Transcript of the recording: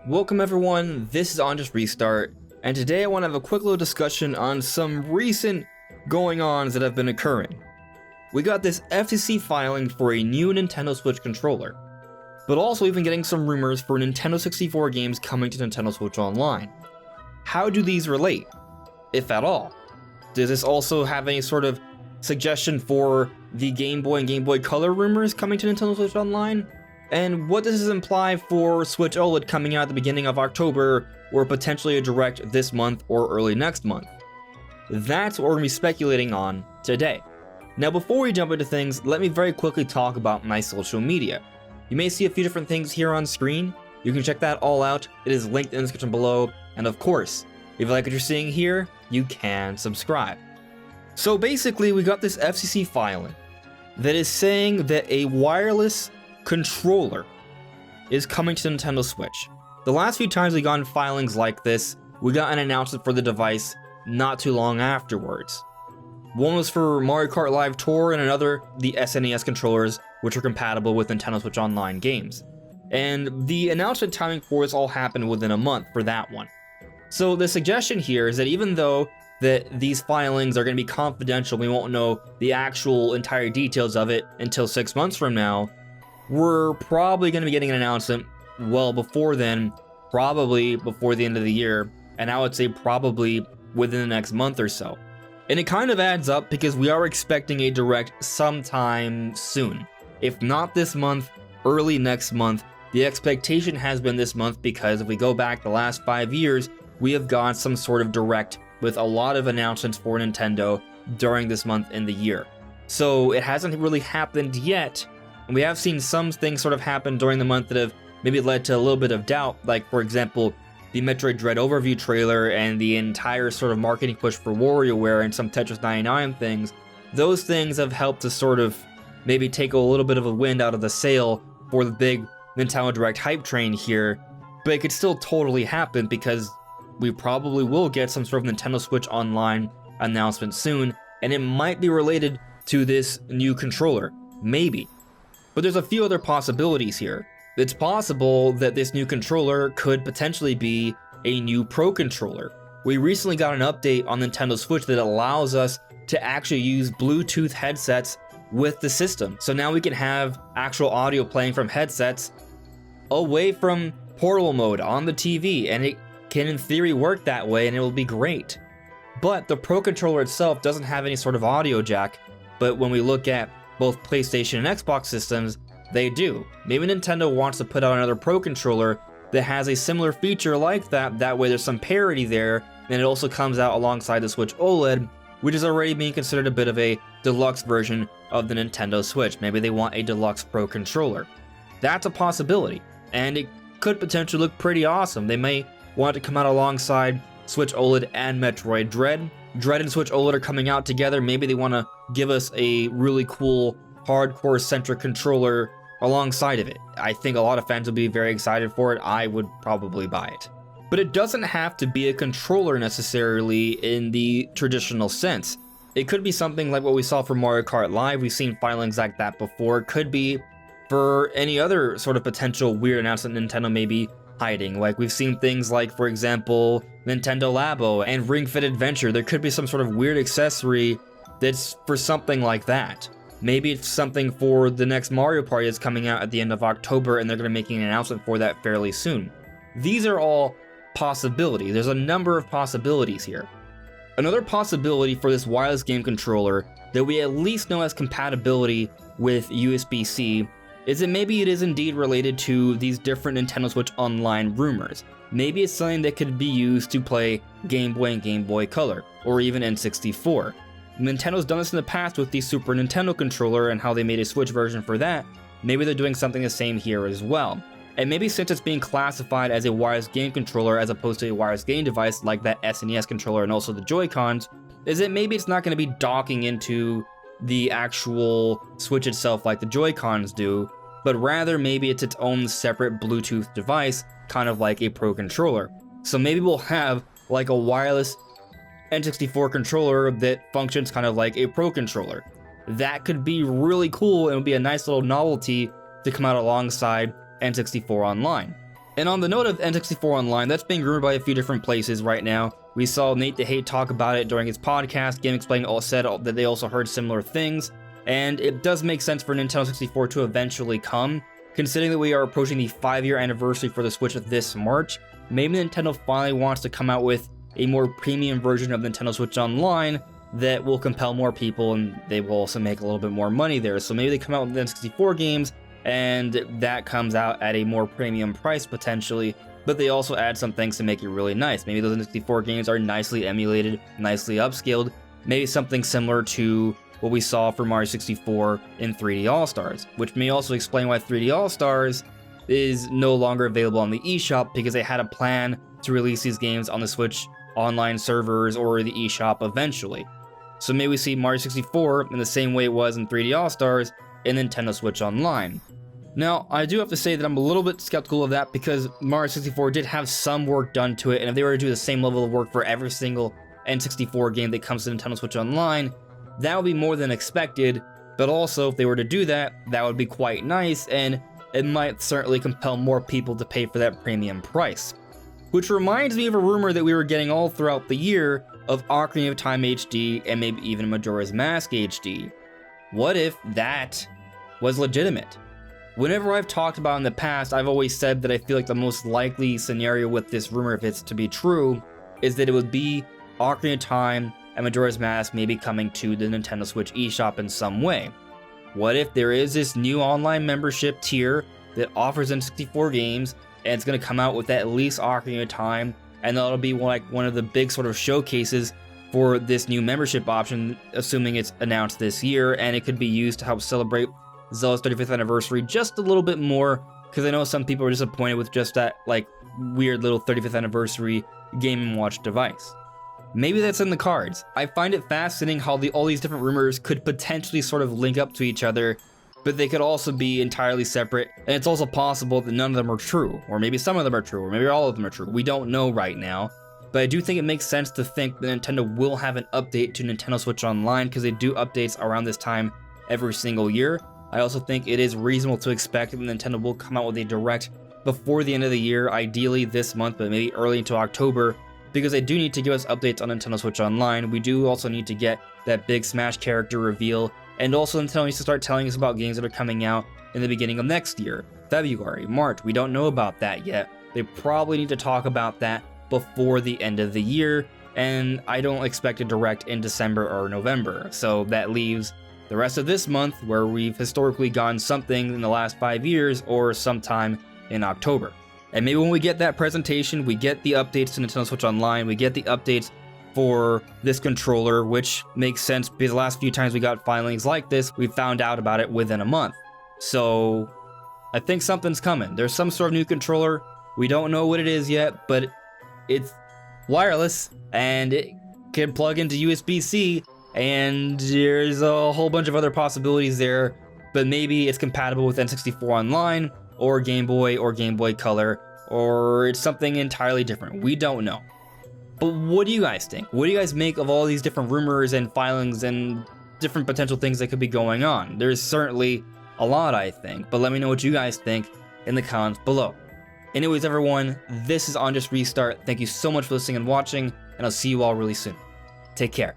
Welcome everyone, this is On Just Restart, and today I want to have a quick little discussion on some recent going-ons that have been occurring. We got this FCC filing for a new Nintendo Switch controller, but also even getting some rumors for Nintendo 64 games coming to Nintendo Switch Online. How do these relate, if at all? Does this also have any sort of suggestion for the Game Boy and Game Boy Color rumors coming to Nintendo Switch Online? And what does this imply for Switch OLED coming out at the beginning of October, or potentially a direct this month or early next month? That's what we're going to be speculating on today. Now before we jump into things, let me very quickly talk about my social media. You may see a few different things here on screen. You can check that all out. It is linked in the description below. And of course, if you like what you're seeing here, you can subscribe. So basically, we got this FCC filing that is saying that a wireless controller is coming to Nintendo Switch. The last few times we got filings like this, we got an announcement for the device not too long afterwards. One was for Mario Kart Live Tour and another the SNES controllers, which are compatible with Nintendo Switch Online games. And the announcement timing for this all happened within a month for that one. So the suggestion here is that even though that these filings are going to be confidential, we won't know the actual entire details of it until 6 months from now, we're probably going to be getting an announcement well before then, probably before the end of the year, and I would say probably within the next month or so. And it kind of adds up because we are expecting a direct sometime soon. If not this month, early next month. The expectation has been this month because if we go back the last 5 years, we have got some sort of direct with a lot of announcements for Nintendo during this month in the year. So it hasn't really happened yet. And we have seen some things sort of happen during the month that have maybe led to a little bit of doubt, like for example, the Metroid Dread overview trailer and the entire sort of marketing push for WarioWare and some Tetris 99 things. Those things have helped to sort of maybe take a little bit of a wind out of the sail for the big Nintendo Direct hype train here, but it could still totally happen because we probably will get some sort of Nintendo Switch Online announcement soon, and it might be related to this new controller, maybe. But there's a few other possibilities here. It's possible that this new controller could potentially be a new Pro controller. We recently got an update on Nintendo Switch that allows us to actually use Bluetooth headsets with the system. So now we can have actual audio playing from headsets away from portable mode on the TV, and it can in theory work that way and it will be great. But the Pro controller itself doesn't have any sort of audio jack, but when we look at both PlayStation and Xbox systems, they do. Maybe Nintendo wants to put out another Pro controller that has a similar feature like that, that way there's some parity there, and it also comes out alongside the Switch OLED, which is already being considered a bit of a deluxe version of the Nintendo Switch. Maybe they want a deluxe Pro controller. That's a possibility, and it could potentially look pretty awesome. They may want it to come out alongside Switch OLED and Metroid Dread. Dread and Switch OLED are coming out together. Maybe they want to give us a really cool hardcore-centric controller alongside of it. I think a lot of fans will be very excited for it. I would probably buy it. But it doesn't have to be a controller necessarily in the traditional sense. It could be something like what we saw for Mario Kart Live. We've seen filings like that before. It could be for any other sort of potential weird announcement Nintendo may be hiding. Like we've seen things like, for example, Nintendo Labo and Ring Fit Adventure. There could be some sort of weird accessory that's for something like that. Maybe it's something for the next Mario Party that's coming out at the end of October and they're going to be making an announcement for that fairly soon. These are all possibilities. There's a number of possibilities here. Another possibility for this wireless game controller that we at least know has compatibility with USB-C is that maybe it is indeed related to these different Nintendo Switch Online rumors. Maybe it's something that could be used to play Game Boy and Game Boy Color, or even N64. Nintendo's done this in the past with the Super Nintendo controller and how they made a Switch version for that. Maybe they're doing something the same here as well. And maybe since it's being classified as a wireless game controller as opposed to a wireless game device like that SNES controller and also the Joy-Cons, is that maybe it's not going to be docking into the actual Switch itself like the Joy-Cons do, but rather maybe it's its own separate Bluetooth device, kind of like a Pro controller. So maybe we'll have like a wireless N64 controller that functions kind of like a Pro controller. That could be really cool and would be a nice little novelty to come out alongside N64 Online. And on the note of N64 Online, that's being rumored by a few different places right now. We saw Nate the Hate talk about it during his podcast. Game Explained said that they also heard similar things, and it does make sense for Nintendo 64 to eventually come. Considering that we are approaching the 5-year anniversary for the Switch this March, maybe Nintendo finally wants to come out with a more premium version of Nintendo Switch Online that will compel more people, and they will also make a little bit more money there. So maybe they come out with N64 games, and that comes out at a more premium price potentially, but they also add some things to make it really nice. Maybe those N64 games are nicely emulated, nicely upscaled, maybe something similar to what we saw for Mario 64 in 3D All-Stars, which may also explain why 3D All-Stars is no longer available on the eShop, because they had a plan to release these games on the Switch online servers or the eShop eventually. So maybe we see Mario 64 in the same way it was in 3D All-Stars in Nintendo Switch Online. Now, I do have to say that I'm a little bit skeptical of that, because Mario 64 did have some work done to it, and if they were to do the same level of work for every single N64 game that comes to Nintendo Switch Online, that would be more than expected. But also, if they were to do that, that would be quite nice, and it might certainly compel more people to pay for that premium price. Which reminds me of a rumor that we were getting all throughout the year of Ocarina of Time HD and maybe even Majora's Mask HD. What if that was legitimate? Whenever I've talked about it in the past, I've always said that I feel like the most likely scenario with this rumor, if it's to be true, is that it would be Ocarina of Time and Majora's Mask maybe coming to the Nintendo Switch eShop in some way. What if there is this new online membership tier that offers N64 games, and it's going to come out with at least Ocarina of Time, and that'll be one of the big sort of showcases for this new membership option, assuming it's announced this year, and it could be used to help celebrate Zelda's 35th anniversary just a little bit more, because I know some people are disappointed with just that like weird little 35th anniversary Game & Watch device. Maybe that's in the cards. I find it fascinating how all these different rumors could potentially sort of link up to each other, but they could also be entirely separate, and it's also possible that none of them are true, or maybe some of them are true, or maybe all of them are true. We don't know right now, but I do think it makes sense to think that Nintendo will have an update to Nintendo Switch Online, because they do updates around this time every single year. I also think it is reasonable to expect that Nintendo will come out with a direct before the end of the year, ideally this month, but maybe early into October, because they do need to give us updates on Nintendo Switch Online. We do also need to get that big Smash character reveal, and also Nintendo needs to start telling us about games that are coming out in the beginning of next year, February, March. We don't know about that yet. They probably need to talk about that before the end of the year, and I don't expect a direct in December or November, so that leaves the rest of this month, where we've historically gotten something in the last 5 years, or sometime in October. And maybe when we get that presentation, we get the updates to Nintendo Switch Online, we get the updates for this controller, which makes sense because the last few times we got filings like this, we found out about it within a month. So I think something's coming. There's some sort of new controller. We don't know what it is yet, but it's wireless and it can plug into USB-C, and there's a whole bunch of other possibilities there, but maybe it's compatible with N64 Online, or Game Boy, or Game Boy Color, or it's something entirely different. We don't know. But what do you guys think? What do you guys make of all these different rumors and filings and different potential things that could be going on? There's certainly a lot, I think, but let me know what you guys think in the comments below. Anyways, everyone, this is On Just Restart. Thank you so much for listening and watching, and I'll see you all really soon. Take care.